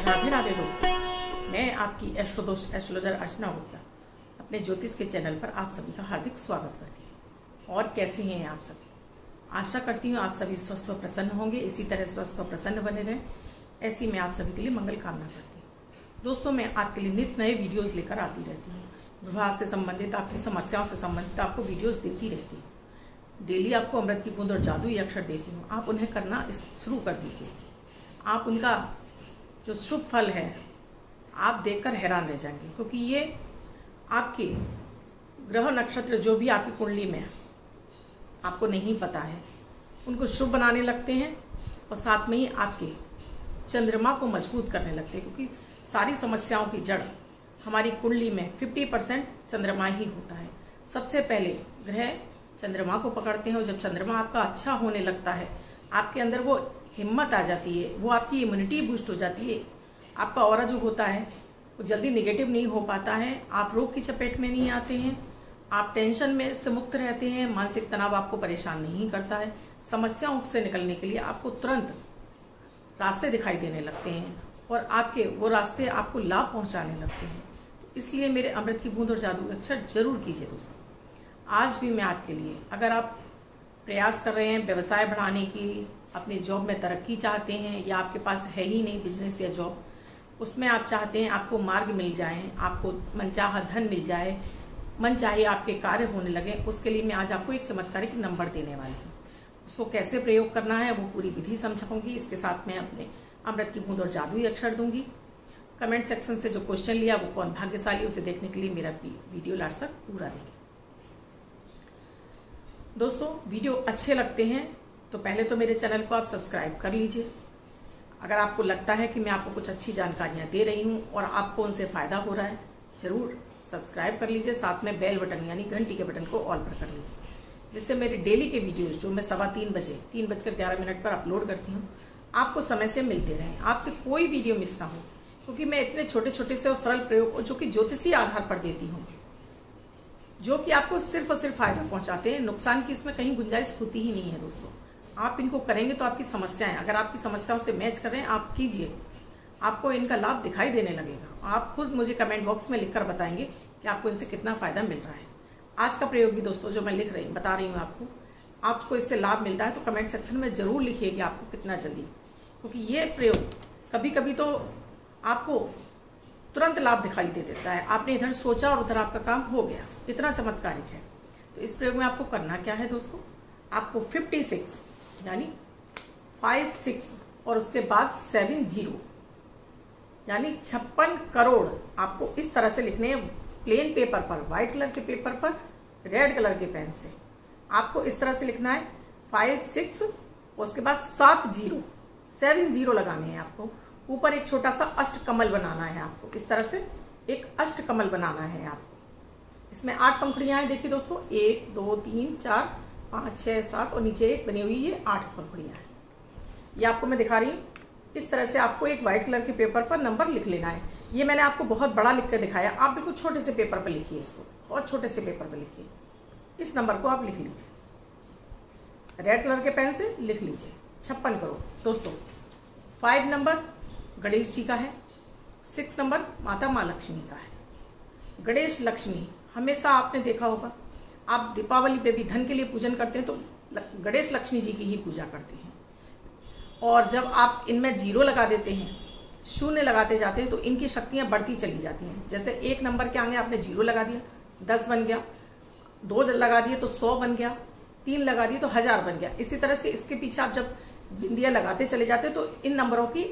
राधे राधे दोस्तों, मैं आपकी एस्ट्रोलॉजर अर्चना गुप्ता अपने ज्योतिष के चैनल पर आप सभी का हार्दिक स्वागत करती हूँ। और कैसे हैं आप सभी? आशा करती हूँ आप सभी स्वस्थ व प्रसन्न होंगे। इसी तरह स्वस्थ व प्रसन्न बने रहें, ऐसी मैं आप सभी के लिए मंगल कामना करती हूँ। दोस्तों, मैं आपके लिए नित्य नए वीडियोज़ लेकर आती रहती हूँ। विवाह से संबंधित, आपकी समस्याओं से संबंधित आपको वीडियोज़ देती रहती हूँ। डेली आपको अमृत की बूंद और जादुई अक्षर देती हूँ। आप उन्हें करना शुरू कर दीजिए। आप उनका जो शुभ फल है आप देखकर हैरान रह जाएंगे, क्योंकि ये आपके ग्रह नक्षत्र जो भी आपकी कुंडली में आपको नहीं पता है उनको शुभ बनाने लगते हैं, और साथ में ही आपके चंद्रमा को मजबूत करने लगते हैं, क्योंकि सारी समस्याओं की जड़ हमारी कुंडली में 50% चंद्रमा ही होता है। सबसे पहले ग्रह चंद्रमा को पकड़ते हैं, और जब चंद्रमा आपका अच्छा होने लगता है आपके अंदर वो हिम्मत आ जाती है, वो आपकी इम्यूनिटी बूस्ट हो जाती है। आपका ऑरा जो होता है वो जल्दी नेगेटिव नहीं हो पाता है, आप रोग की चपेट में नहीं आते हैं, आप टेंशन में से मुक्त रहते हैं, मानसिक तनाव आपको परेशान नहीं करता है। समस्याओं से निकलने के लिए आपको तुरंत रास्ते दिखाई देने लगते हैं, और आपके वो रास्ते आपको लाभ पहुंचाने लगते हैं। इसलिए मेरे अमृत की बूंद और जादू अक्षर जरूर कीजिए दोस्तों। आज भी मैं आपके लिए, अगर आप प्रयास कर रहे हैं व्यवसाय बढ़ाने की, अपने जॉब में तरक्की चाहते हैं, या आपके पास है ही नहीं बिजनेस या जॉब, उसमें आप चाहते हैं आपको मार्ग मिल जाए, आपको मनचाहा धन मिल जाए, मन चाहे आपके कार्य होने लगे, उसके लिए मैं आज आपको एक चमत्कारिक नंबर देने वाली हूँ। उसको कैसे प्रयोग करना है वो पूरी विधि समझाऊंगी। इसके साथ मैं अपने अमृत की बूंद और जादुई अक्षर दूंगी। कमेंट सेक्शन से जो क्वेश्चन लिया वो कौन भाग्यशाली, उसे देखने के लिए मेरा वीडियो लास्ट तक पूरा देखें। दोस्तों, वीडियो अच्छे लगते हैं तो पहले तो मेरे चैनल को आप सब्सक्राइब कर लीजिए। अगर आपको लगता है कि मैं आपको कुछ अच्छी जानकारियां दे रही हूं और आपको उनसे फायदा हो रहा है, जरूर सब्सक्राइब कर लीजिए। साथ में बेल बटन यानी घंटी के बटन को ऑल पर कर लीजिए, जिससे मेरे डेली के वीडियोज जो मैं 3:15 बजे 3:11 पर अपलोड करती हूँ आपको समय से मिलते रहें, आपसे कोई वीडियो मिस ना हो। क्योंकि मैं इतने छोटे छोटे से और सरल प्रयोग जो कि ज्योतिषीय आधार पर देती हूँ, जो कि आपको सिर्फ और सिर्फ फायदा पहुंचाते हैं, नुकसान की इसमें कहीं गुंजाइश होती ही नहीं है। दोस्तों, आप इनको करेंगे तो आपकी समस्याएं, अगर आपकी समस्याओं से मैच कर रहे हैं आप कीजिए, आपको इनका लाभ दिखाई देने लगेगा। आप खुद मुझे कमेंट बॉक्स में लिखकर बताएंगे कि आपको इनसे कितना फायदा मिल रहा है। आज का प्रयोग भी दोस्तों जो मैं बता रही हूँ आपको इससे लाभ मिलता है तो कमेंट सेक्शन में जरूर लिखिए कि आपको कितना जल्दी, क्योंकि ये प्रयोग कभी कभी तो आपको तुरंत लाभ दिखाई दे देता है। आपने इधर सोचा और उधर आपका काम हो गया, इतना चमत्कारिक है। तो इस प्रयोग में आपको करना क्या है दोस्तों, आपको 56 यानी 56 और उसके बाद 70 यानी 56 करोड़ आपको इस तरह से लिखने हैं। प्लेन पेपर पर, व्हाइट कलर के पेपर पर, रेड कलर के पेन से आपको इस तरह से लिखना है 56, उसके बाद 70 लगाने हैं। आपको ऊपर एक छोटा सा अष्ट कमल बनाना है, आपको इस तरह से एक अष्ट कमल बनाना है। आपको इसमें 8 पंखुड़ियां हैं। देखिए दोस्तों, 1 2 3 4 5 6 7 और नीचे एक बनी हुई, ये 8 पंखुड़ियां हैं। ये आपको मैं दिखा रही हूँ। इस तरह से आपको एक व्हाइट कलर के पेपर पर नंबर लिख लेना है। ये मैंने आपको बहुत बड़ा लिख कर दिखाया, आप बिल्कुल छोटे से पेपर पर लिखिए, इसको बहुत छोटे से पेपर पर लिखिए। इस नंबर को आप लिख लीजिए, रेड कलर के पेन से लिख लीजिए 56 करोड़। दोस्तों, 5 नंबर गणेश जी का है, 6 नंबर माता माँ लक्ष्मी का है। गणेश लक्ष्मी हमेशा आपने देखा होगा, आप दीपावली पे भी धन के लिए पूजन करते हैं तो गणेश लक्ष्मी जी की ही पूजा करते हैं। और जब आप इनमें 0 लगा देते हैं, 0 लगाते जाते हैं, तो इनकी शक्तियां बढ़ती चली जाती हैं। जैसे 1 नंबर के आगे आपने 0 लगा दिया, 10 बन गया, 2 लगा दिए तो 100 बन गया, 3 लगा दिए तो 1000 बन गया। इसी तरह से इसके पीछे आप जब बिंदियां लगाते चले जाते हैं तो इन नंबरों की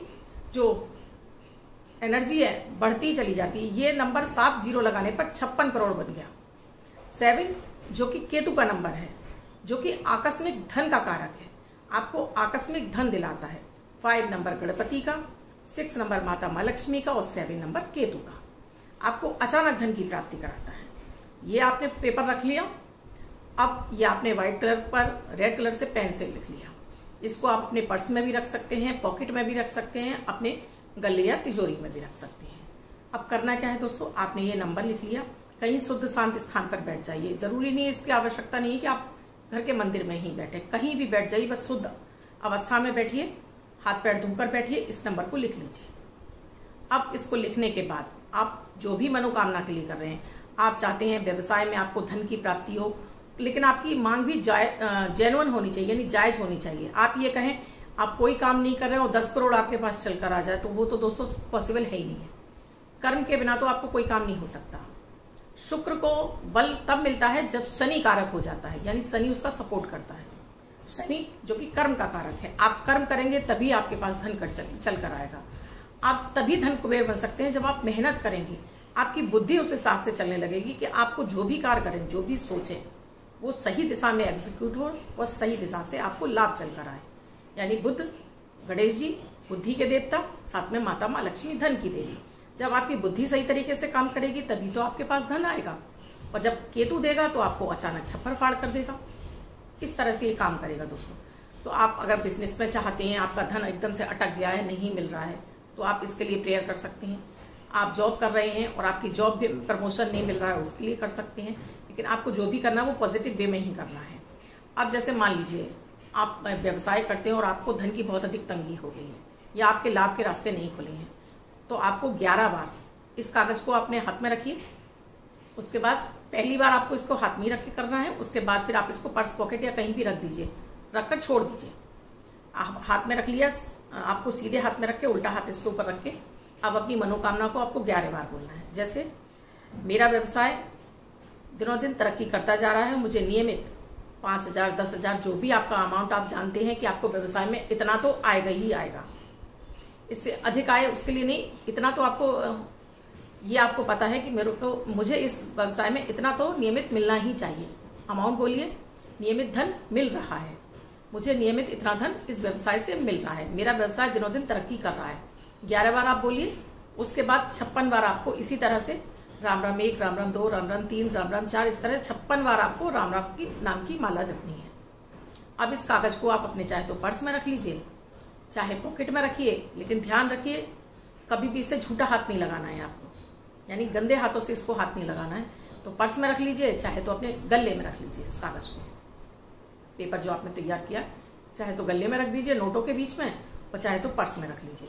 जो एनर्जी है बढ़ती चली जाती है। ये नंबर 70 लगाने पर 56 करोड़ बन गया। 7 जो कि केतु का नंबर है, जो कि आकस्मिक धन का कारक है, आपको आकस्मिक धन दिलाता है। 5 नंबर गणपति का, 6 नंबर माता माँ लक्ष्मी का और 7 नंबर केतु का, आपको अचानक धन की प्राप्ति कराता है। ये आपने पेपर रख लिया। अब ये आपने व्हाइट कलर पर रेड कलर से पेन से लिख लिया। इसको आप अपने पर्स में भी रख सकते हैं, पॉकेट में भी रख सकते हैं, अपने गले या तिजोरी में भी रख सकते हैं। अब करना क्या है दोस्तों, आपने ये नंबर लिख लिया, कहीं शुद्ध शांत स्थान पर बैठ जाइए। जरूरी नहीं है, इसकी आवश्यकता नहीं है कि आप घर के मंदिर में ही बैठे, कहीं भी बैठ जाइए, बस शुद्ध अवस्था में बैठिए, हाथ पैर धोकर बैठिए, इस नंबर को लिख लीजिए। अब इसको लिखने के बाद आप जो भी मनोकामना के लिए कर रहे हैं, आप चाहते हैं व्यवसाय में आपको धन की प्राप्ति हो, लेकिन आपकी मांग भी जेन्युइन होनी चाहिए, यानी जायज होनी चाहिए। आप ये कहें आप कोई काम नहीं कर रहे हो 10 करोड़ आपके पास चलकर आ जाए, तो वो तो दोस्तों पॉसिबल है ही नहीं है। कर्म के बिना तो आपको कोई काम नहीं हो सकता। शुक्र को बल तब मिलता है जब शनि कारक हो जाता है, यानी शनि उसका सपोर्ट करता है। शनि जो कि कर्म का कारक है, आप कर्म करेंगे तभी आपके पास धन चल कर आएगा। आप तभी धन कुबेर बन सकते हैं जब आप मेहनत करेंगे, आपकी बुद्धि उस हिसाब से चलने लगेगी कि आपको जो भी कार्य करें, जो भी सोचें, वो सही दिशा में एग्जीक्यूट हो और सही दिशा से आपको लाभ चल कर आए। यानी बुद्ध, गणेश जी बुद्धि के देवता, साथ में माता माँ लक्ष्मी धन की देवी। जब आपकी बुद्धि सही तरीके से काम करेगी तभी तो आपके पास धन आएगा, और जब केतु देगा तो आपको अचानक छप्पर फाड़ कर देगा। इस तरह से ये काम करेगा दोस्तों। तो आप अगर बिजनेस में चाहते हैं, आपका धन एकदम से अटक गया है, नहीं मिल रहा है, तो आप इसके लिए प्रेयर कर सकते हैं। आप जॉब कर रहे हैं और आपकी जॉब भी प्रमोशन नहीं मिल रहा है, उसके लिए कर सकते हैं। लेकिन आपको जो भी करना है वो पॉजिटिव वे में ही करना है। अब जैसे मान लीजिए आप व्यवसाय करते हैं और आपको धन की बहुत अधिक तंगी हो गई है, या आपके लाभ के रास्ते नहीं खुले हैं, तो आपको 11 बार इस कागज को अपने हाथ में रखिए। उसके बाद पहली बार आपको इसको हाथ में ही रख के करना है। उसके बाद फिर आप इसको पर्स पॉकेट या कहीं भी रख दीजिए, रखकर छोड़ दीजिए। आप हाथ में रख लिया, आपको सीधे हाथ में रख के उल्टा हाथ इसके ऊपर रख के अब अपनी मनोकामना को आपको 11 बार बोलना है। जैसे मेरा व्यवसाय दिनों दिन तरक्की करता जा रहा है, मुझे नियमित 5,000, 10,000 जो भी आपका अमाउंट आप जानते हैं कि आपको व्यवसाय में इतना तो आएगा ही आएगा, इससे अधिक आए उसके लिए नहीं, इतना तो आपको ये आपको पता है कि मुझे इस व्यवसाय में इतना तो नियमित मिलना ही चाहिए। अमाउंट बोलिए, नियमित धन मिल रहा है, मुझे नियमित इतना धन इस व्यवसाय से मिल रहा है, मेरा व्यवसाय दिनों दिन तरक्की कर रहा है। 11 बार आप बोलिए। उसके बाद 56 बार आपको इसी तरह से राम राम 1, राम राम 2, राम राम 3, राम राम 4, इस तरह 56 बार आपको राम राम की नाम की माला जपनी है। अब इस कागज को आप अपने चाहे तो पर्स में रख लीजिए, चाहे पॉकेट में रखिए, लेकिन ध्यान रखिए कभी भी इसे झूठा हाथ नहीं लगाना है आपको, यानी गंदे हाथों से इसको हाथ नहीं लगाना है। तो पर्स में रख लीजिए, चाहे तो अपने गले में रख लीजिए इस कागज को। पेपर जो आपने तैयार किया चाहे तो गले में रख दीजिए नोटों के बीच में, और चाहे तो पर्स में रख लीजिए।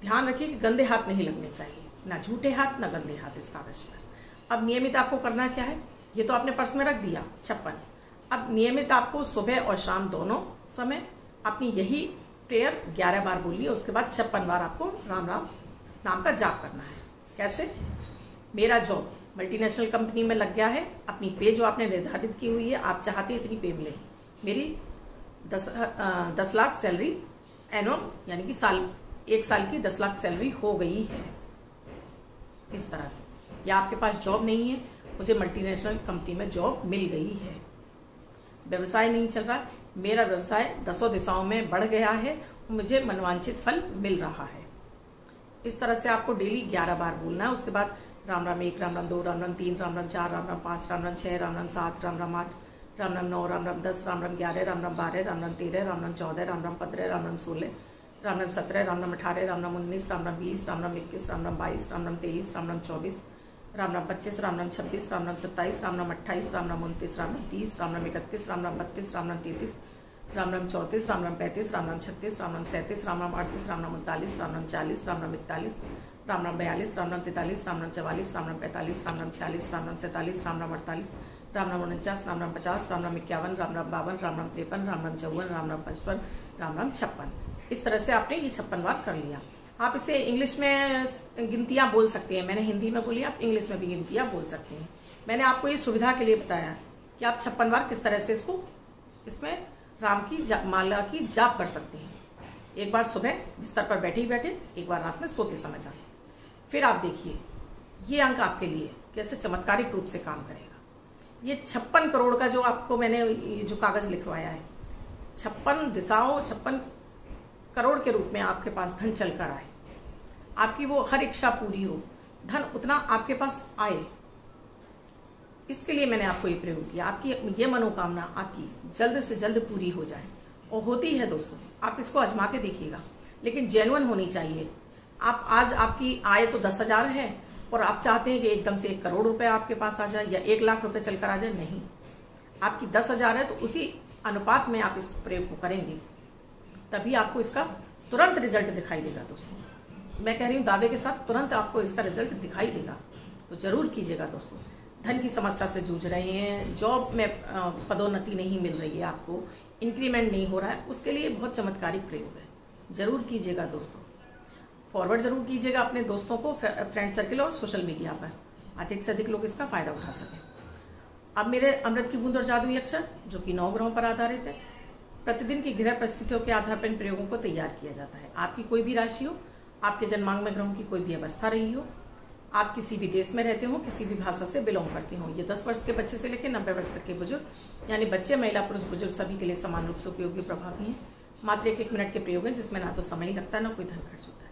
ध्यान रखिए कि गंदे हाथ नहीं लगने चाहिए, ना झूठे हाथ ना गंदे हाथ इस कागज पर। अब नियमित आपको करना क्या है, ये तो आपने पर्स में रख दिया 56। अब नियमित आपको सुबह और शाम दोनों समय अपनी यही प्रेयर 11 बार बोलिए। उसके बाद 56 बार आपको राम राम नाम का जाप करना है। कैसे? मेरा जॉब मल्टीनेशनल कंपनी में लग गया है, अपनी पे जो आपने निर्धारित की हुई है, आप चाहते हैं इतनी पे मिले, मेरी 10 लाख सैलरी एनुअल, यानी कि एक साल की 10 लाख सैलरी हो गई है, इस तरह से। या आपके पास जॉब नहीं है, मुझे मल्टीनेशनल कंपनी में जॉब मिल गई है, व्यवसाय नहीं चल रहा, मेरा व्यवसाय 10 दिशाओं में बढ़ गया है, मुझे मनवांछित फल मिल रहा है। इस तरह से आपको डेली 11 बार बोलना है। उसके बाद राम राम 1, राम राम 2, राम राम 3, राम राम 4, राम राम 5, राम राम 6, राम राम 7, राम राम 8, राम राम 9, राम राम 10, राम राम 11, राम राम 12, राम राम 13, राम राम 14, राम राम 15, राम राम 16, राम राम 17, राम राम 18, राम राम 19, राम राम 20, राम राम 21, राम राम 22, राम राम 23, राम राम 24, राम राम 25, राम राम 26, राम राम 27, राम राम 28, राम राम 29, राम राम 30, राम राम 31, राम राम 32, राम राम 33, राम राम 34, राम राम 35, राम राम 36, राम राम 37, राम राम 38, राम राम 39, राम राम 40, राम राम 41, राम राम 42, राम राम 43, राम राम 44, राम राम 45, राम राम 46, राम राम 47, राम राम 48, राम राम 49, राम राम 50, राम राम 51, राम राम 52, राम राम 53, राम राम 54, राम राम 55, राम राम 56। इस तरह से आपने ये 56 बार कर लिया। आप इसे इंग्लिश में गिनतियां बोल सकते हैं, मैंने हिंदी में बोली, आप इंग्लिश में भी गिनतियां बोल सकते हैं। मैंने आपको ये सुविधा के लिए बताया कि आप 56 बार किस तरह से इसमें राम की माला की जाप कर सकते हैं। एक बार सुबह बिस्तर पर बैठे ही बैठे, एक बार रात में सोते समय जाए। फिर आप देखिए ये अंक आपके लिए कैसे चमत्कारिक रूप से काम करेगा। ये 56 करोड़ का जो आपको मैंने जो कागज लिखवाया है, 56 दिशाओं 56 करोड़ के रूप में आपके पास धन चल कर आए, आपकी वो हर इच्छा पूरी हो, धन उतना आपके पास आए, इसके लिए मैंने आपको ये प्रयोग किया। आपकी ये मनोकामना आपकी जल्द से जल्द पूरी हो जाए, और होती है दोस्तों। आप इसको आजमा के देखिएगा, लेकिन जेन्युइन होनी चाहिए। आप आज आपकी आय तो 10,000 है और आप चाहते हैं कि एकदम से 1 करोड़ रुपए आपके पास आ जाए या 1 लाख रुपए चलकर आ जाए, नहीं। आपकी 10,000 है तो उसी अनुपात में आप इस प्रयोग को करेंगे, तभी आपको इसका तुरंत रिजल्ट दिखाई देगा दोस्तों। मैं कह रही हूँ दावे के साथ तुरंत आपको इसका रिजल्ट दिखाई देगा। तो जरूर कीजिएगा दोस्तों। धन की समस्या से जूझ रहे हैं, जॉब में पदोन्नति नहीं मिल रही है, आपको इंक्रीमेंट नहीं हो रहा है, उसके लिए बहुत चमत्कारिक प्रयोग है। जरूर कीजिएगा दोस्तों। फॉरवर्ड जरूर कीजिएगा अपने दोस्तों को, फ्रेंड सर्किल और सोशल मीडिया पर, अधिक से अधिक लोग इसका फायदा उठा सकें। अब मेरे अमृत की बूंद और जादुई अक्षर, जो कि 9 ग्रहों पर आधारित है, प्रतिदिन की ग्रह परिस्थितियों के आधार पर इन प्रयोगों को तैयार किया जाता है। आपकी कोई भी राशि हो, आपके जन्मांग में ग्रहों की कोई भी अवस्था रही हो, आप किसी भी देश में रहते हो, किसी भी भाषा से बिलोंग करते हो, ये 10 वर्ष के बच्चे से लेकर 90 वर्ष तक के बुजुर्ग, यानी बच्चे, महिला, पुरुष, बुजुर्ग सभी के लिए समान रूप से उपयोगी प्रभावी है। मात्र 1 मिनट के प्रयोग है, जिसमें ना तो समय लगता है, ना कोई धन खर्च होता है।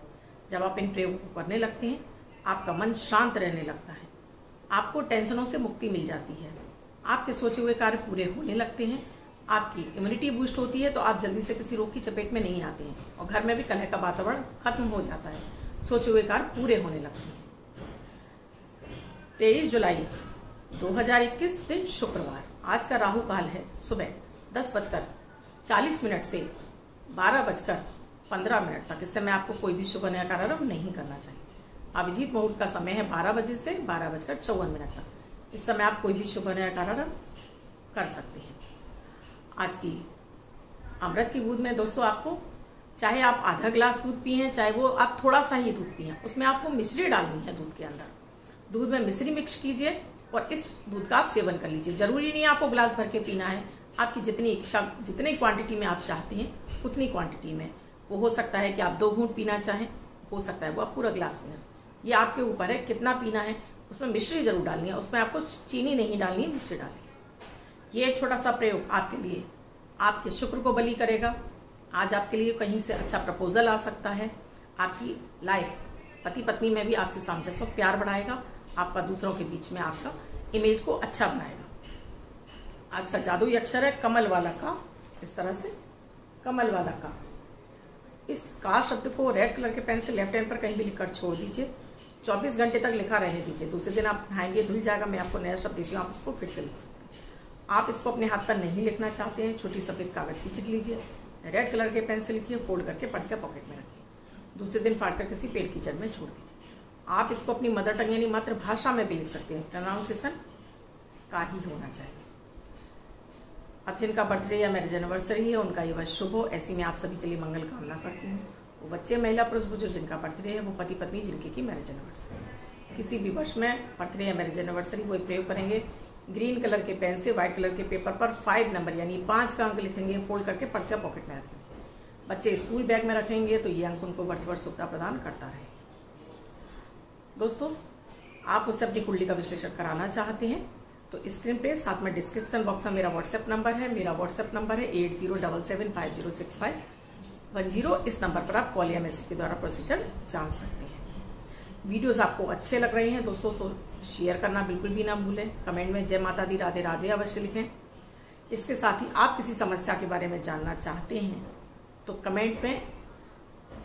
जब आप इन प्रयोगों को करने लगते हैं, आपका मन शांत रहने लगता है, आपको टेंशनों से मुक्ति मिल जाती है, आपके सोचे हुए कार्य पूरे होने लगते हैं, आपकी इम्यूनिटी बूस्ट होती है, तो आप जल्दी से किसी रोग की चपेट में नहीं आते हैं, और घर में भी कलह का वातावरण खत्म हो जाता है, सोचे हुए कार्य पूरे होने लगते हैं। 23 जुलाई 2021 दिन शुक्रवार। आज का राहु काल है सुबह 10:40 से 12:15 तक। इस समय आपको कोई भी शुभ कार्यारंभ नहीं करना चाहिए। अभिजीत मुहूर्त का समय है 12 बजे से 12:54 तक। इस समय आप कोई भी शुभ कार्यारंभ कर सकते हैं। आज की अमृत की बूंद में दोस्तों, आपको चाहे आप आधा गिलास दूध पिए, चाहे वो आप थोड़ा सा ही दूध पिए, उसमें आपको मिश्री डालनी है दूध के अंदर। दूध में मिश्री मिक्स कीजिए और इस दूध का आप सेवन कर लीजिए। जरूरी नहीं है आपको गिलास भर के पीना है, आपकी जितनी इच्छा, जितनी क्वांटिटी में आप चाहते हैं उतनी क्वांटिटी में। वो हो सकता है कि आप 2 घूंट पीना चाहें, हो सकता है वो आप पूरा गिलास पीना, ये आपके ऊपर है कितना पीना है। उसमें मिश्री जरूर डालनी है, उसमें आपको चीनी नहीं डालनी है, मिश्री डालनी है। ये एक छोटा सा प्रयोग आपके लिए आपके शुक्र को बली करेगा। आज आपके लिए कहीं से अच्छा प्रपोजल आ सकता है, आपकी लाइफ, पति पत्नी में भी आपसे सामंजस्य, प्यार बढ़ाएगा, आपका दूसरों के बीच में आपका इमेज को अच्छा बनाएगा। आज का जादुई अक्षर है कमल वाला का। इस तरह से कमल वाला का, इस का शब्द को रेड कलर के पेन से लेफ्ट हैंड पर कहीं भी लिखकर छोड़ दीजिए। 24 घंटे तक लिखा रहने दीजिए। दूसरे दिन आप नहाएंगे, धुल जाएगा, मैं आपको नया शब्द देती हूँ, आप इसको फिर से लिख सकते हैं। आप इसको अपने हाथ पर नहीं लिखना चाहते हैं, छोटी सफेद कागज की चिट लीजिए, रेड कलर के पेन से लिखिए, फोल्ड करके पर्स या पॉकेट में रखिए। दूसरे दिन फाड़कर किसी पेड़ की जड़ में छोड़ दीजिए। आप इसको अपनी मदर टंग यानी मातृभाषा में भी लिख सकते हैं, प्रोनाउंसिएशन का ही होना चाहिए। अब जिनका बर्थडे या मैरिज एनिवर्सरी है उनका ये वर्ष शुभ हो, ऐसी मैं आप सभी के लिए मंगल कामना करती हूँ। वो बच्चे, महिला, पुरुष, बुजुर्ग जिनका बर्थडे है, वो पति पत्नी जिनकी की मैरिज एनिवर्सरी है, किसी भी वर्ष में बर्थडे या मैरिज एनिवर्सरी, वो प्रयोग करेंगे। ग्रीन कलर के पेन से व्हाइट कलर के पेपर पर 5 नंबर यानी 5 का अंक लिखेंगे, फोल्ड करके पर्स या पॉकेट में रखेंगे। बच्चे स्कूल बैग में रखेंगे तो ये अंक उनको वर्ष वर्ष सुविधा प्रदान करता रहे। दोस्तों, आप मुझसे अपनी कुंडली का विश्लेषण कराना चाहते हैं तो स्क्रीन पे साथ में डिस्क्रिप्शन बॉक्स में मेरा व्हाट्सएप नंबर है। मेरा व्हाट्सएप नंबर है 8077506510। इस नंबर पर आप कॉल या मैसेज के द्वारा प्रोसीजर जान सकते हैं। वीडियोस आपको अच्छे लग रहे हैं दोस्तों तो शेयर करना बिल्कुल भी ना भूलें। कमेंट में जय माता दी, राधे राधे अवश्य लिखें। इसके साथ ही आप किसी समस्या के बारे में जानना चाहते हैं तो कमेंट में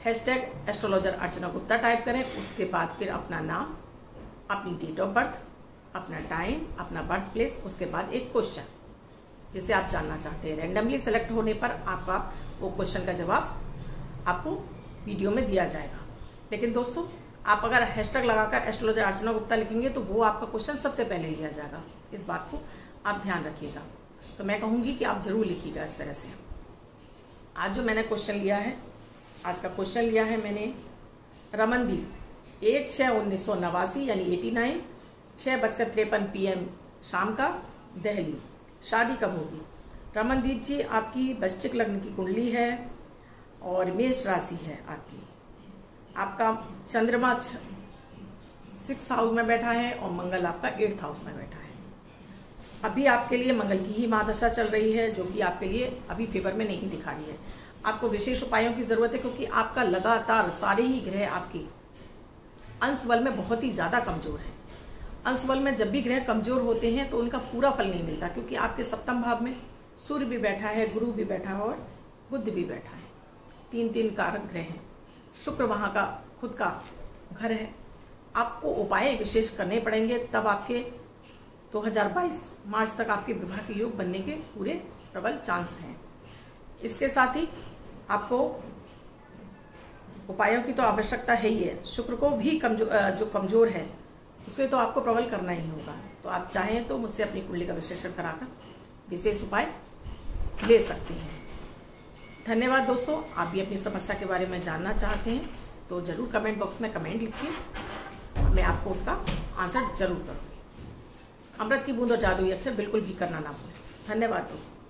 #एस्ट्रोलॉजर अर्चना गुप्ता टाइप करें। उसके बाद फिर अपना नाम, अपनी डेट ऑफ बर्थ, अपना टाइम, अपना बर्थ प्लेस, उसके बाद एक क्वेश्चन जिसे आप जानना चाहते हैं। रैंडमली सेलेक्ट होने पर आपका वो क्वेश्चन का जवाब आपको वीडियो में दिया जाएगा। लेकिन दोस्तों, आप अगर हैशटैग लगाकर एस्ट्रोलॉजर अर्चना गुप्ता लिखेंगे तो वो आपका क्वेश्चन सबसे पहले लिया जाएगा। इस बात को आप ध्यान रखिएगा। तो मैं कहूंगी कि आप जरूर लिखिएगा इस तरह से। आज जो मैंने क्वेश्चन लिया है, आज का क्वेश्चन लिया है मैंने रमनदीप 1/6/1989 यानी 89 6:53 PM शाम का, दिल्ली। शादी कब होगी? रमनदीप जी, आपकी वृश्चिक लग्न की कुंडली है और मेष राशि है आपकी। आपका चंद्रमा 6th हाउस में बैठा है और मंगल आपका 8th हाउस में बैठा है। अभी आपके लिए मंगल की ही महादशा चल रही है, जो कि आपके लिए अभी फेवर में नहीं दिखा रही है। आपको विशेष उपायों की जरूरत है, क्योंकि आपका लगातार सारे ही ग्रह आपके अंश बल में बहुत ही ज्यादा कमजोर है। अंश बल में जब भी ग्रह कमजोर होते हैं तो उनका पूरा फल नहीं मिलता, क्योंकि आपके 7th भाव में सूर्य भी बैठा है, गुरु भी बैठा है और बुध भी बैठा है। 3 कारक ग्रह हैं। शुक्र वहां का खुद का घर है। आपको उपाय विशेष करने पड़ेंगे, तब आपके 2022 मार्च तक आपके विवाह के योग बनने के पूरे प्रबल चांस हैं। इसके साथ ही आपको उपायों की तो आवश्यकता है ही है। शुक्र को भी जो कमजोर है उसे तो आपको प्रबल करना ही होगा। तो आप चाहें तो मुझसे अपनी कुंडली का विश्लेषण कराकर विशेष उपाय ले सकते हैं। धन्यवाद दोस्तों। आप भी अपनी समस्या के बारे में जानना चाहते हैं तो जरूर कमेंट बॉक्स में कमेंट लिखिए, मैं आपको उसका आंसर जरूर करूँ। अमृत की बूंद और जादुई अक्षर बिल्कुल भी करना ना भूलें। धन्यवाद दोस्तों।